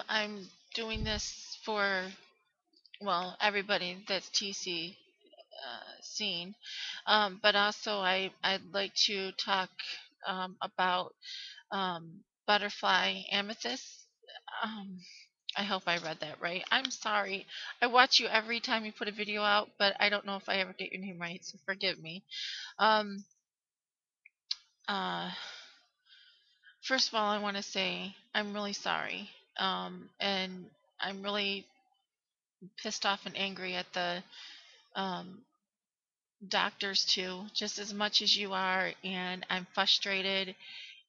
I'm doing this for, well, everybody that's TC seen, but also I'd like to talk about butterfly amethyst. Um, I hope I read that right. I'm sorry. I watch you every time you put a video out, but I don't know if I ever get your name right, so forgive me. Um, uh, First of all, I want to say I'm really sorry. And I'm really pissed off and angry at the um, doctors too, just as much as you are, and I'm frustrated.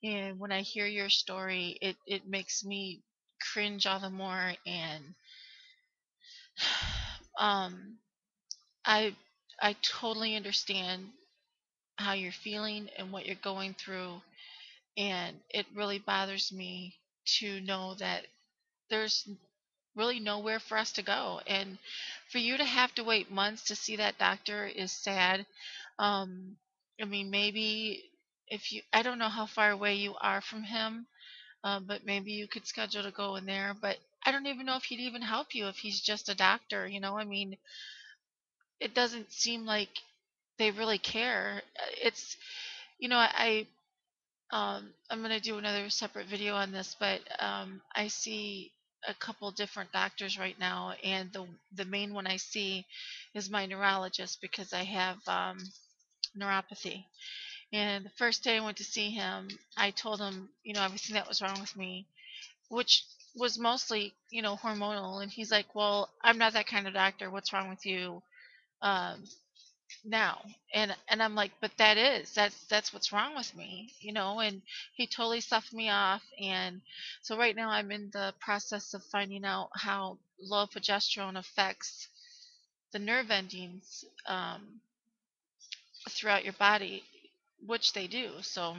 And when I hear your story, it makes me cringe all the more. And um, I I totally understand how you're feeling and what you're going through, and it really bothers me to know that there's really nowhere for us to go. And for you to have to wait months to see that doctor is sad. Um, I mean, maybe if you, I don't know how far away you are from him, but maybe you could schedule to go in there. But I don't even know if he'd even help you if he's just a doctor, you know? I mean, it doesn't seem like they really care. It's, you know, I'm gonna do another separate video on this, but I see a couple different doctors right now, and the main one I see is my neurologist because I have neuropathy. And the first day I went to see him, I told him, you know, everything that was wrong with me, which was mostly, you know, hormonal. And he's like, "Well, I'm not that kind of doctor. What's wrong with you?" Um, now, and I'm like, but that's what's wrong with me, you know. And he totally stuffed me off. And so right now I'm in the process of finding out how low progesterone affects the nerve endings throughout your body, which they do. So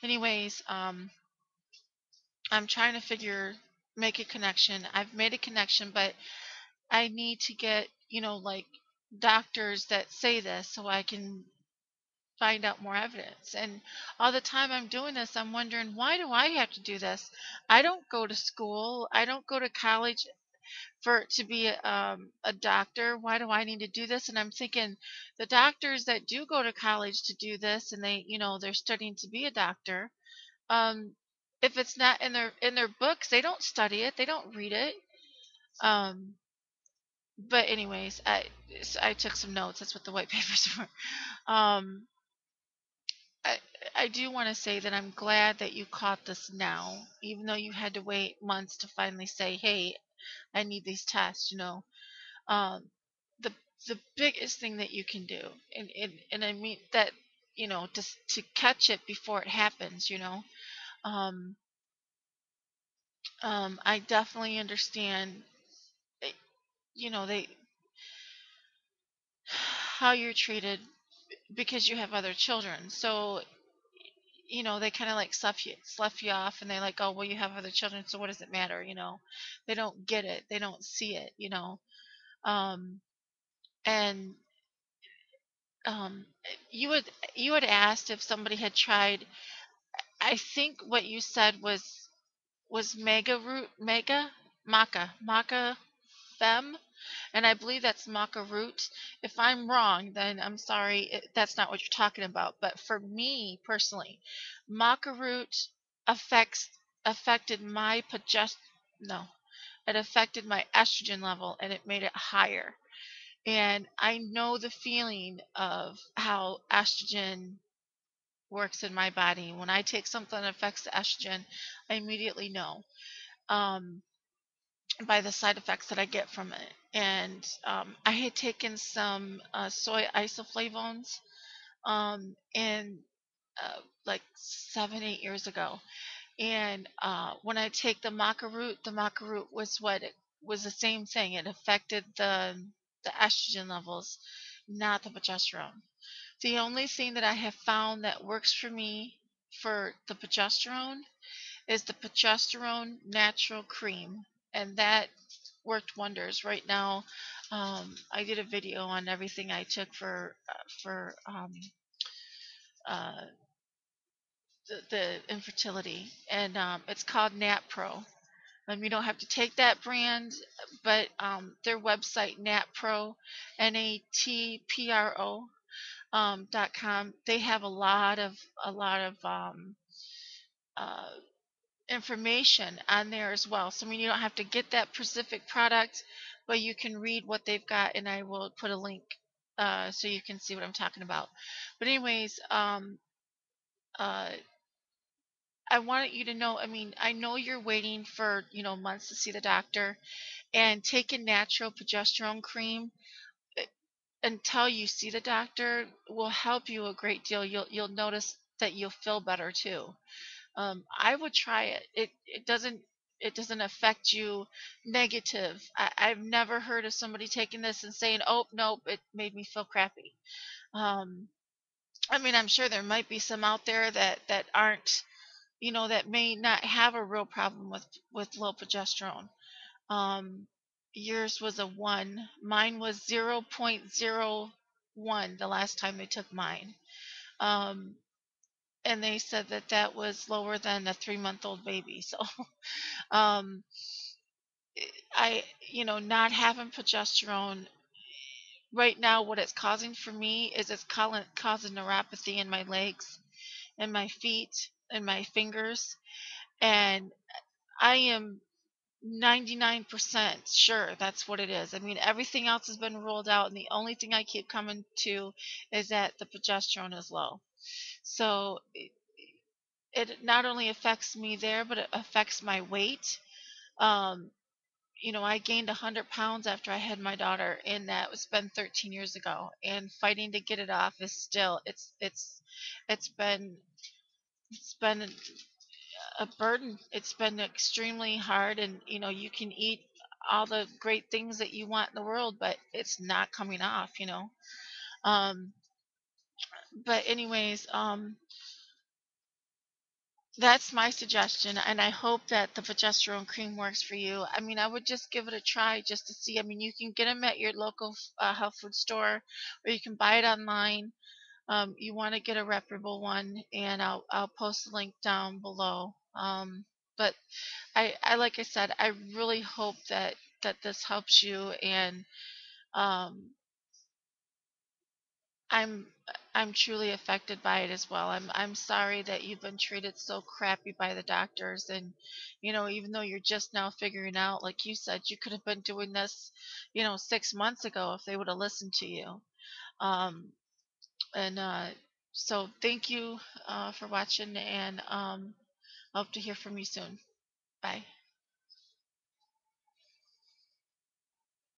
anyways, I'm trying to make a connection. I've made a connection, but I need to get, you know, like doctors that say this so I can find out more evidence. And all the time I'm doing this, I'm wondering, why do I have to do this? I don't go to school. I don't go to college for to be a doctor. Why do I need to do this? And I'm thinking, the doctors that do go to college to do this, and they, you know, they're studying to be a doctor. Um, if it's not in their books, they don't study it. They don't read it. Um, but anyways, I took some notes. That's what the white papers were. Um, I, I do want to say that I'm glad that you caught this now, even though you had to wait months to finally say, "Hey, I need these tests." You know, um, the the biggest thing that you can do, and I mean that, you know, to catch it before it happens. You know, um, I definitely understand. eh, You know, they how you're treated because you have other children. So you know, they kind of like slough you off, and they're like, oh, well, you have other children, so what does it matter? You know, they don't get it, they don't see it, you know. um and um you had asked if somebody had tried. I think what you said was maca fem, and I believe that's maca root. If I'm wrong, then I'm sorry, that's not what you're talking about. But for me personally, maca root affects affected my progest no, it affected my estrogen level, and it made it higher. And I know the feeling of how estrogen works in my body. When I take something that affects the estrogen, I immediately know. Um, by the side effects that I get from it. And I had taken some soy isoflavones in like 7, 8 years ago. And when I take the maca root was what it was the same thing. It affected the estrogen levels, not the progesterone. The only thing that I have found that works for me for the progesterone is the progesterone natural cream, and that worked wonders. Right now, I did a video on everything I took for the infertility, and it's called Nat Pro. You don't have to take that brand, but their website, NatPro, NATPRO, .com, they have a lot of uh, information on there as well. So I mean, you don't have to get that specific product, but you can read what they've got, and I will put a link so you can see what I'm talking about. But anyways, uh, I wanted you to know. I mean, I know you're waiting for months to see the doctor, and taking natural progesterone cream uh, until you see the doctor will help you a great deal. You'll notice that you'll feel better too. I would try it. It doesn't affect you negative. I've never heard of somebody taking this and saying, "Oh, nope, it made me feel crappy." Um, I mean, I'm sure there might be some out there that aren't, that may not have a real problem with low progesterone. Um, Yours was a 1. Mine was 0.01 the last time they took mine. Um, and they said that that was lower than a 3-month-old baby. So, um, not having progesterone right now, what it's causing for me is it's causing neuropathy in my legs and my feet and my fingers. And I am 99% sure that's what it is. I mean, everything else has been ruled out, and the only thing I keep coming to is that the progesterone is low. So it not only affects me there, but it affects my weight. Um, I gained 100 pounds after I had my daughter, and that was been 13 years ago. And fighting to get it off is still it's been it's been a burden. It's been extremely hard, and you can eat all the great things that you want in the world, but it's not coming off. Um, but anyways, that's my suggestion, and I hope that the progesterone cream works for you. I mean, I would just give it a try just to see. I mean, you can get them at your local health food store, or you can buy it online. You want to get a reputable one, and I'll post the link down below. But like I said, I really hope that this helps you, and um, I'm I'm truly affected by it as well. I'm sorry that you've been treated so crappy by the doctors, and even though you're just now figuring out, like you said, you could have been doing this, 6 months ago if they would have listened to you. Um, and so thank you for watching, and hope to hear from you soon. Bye.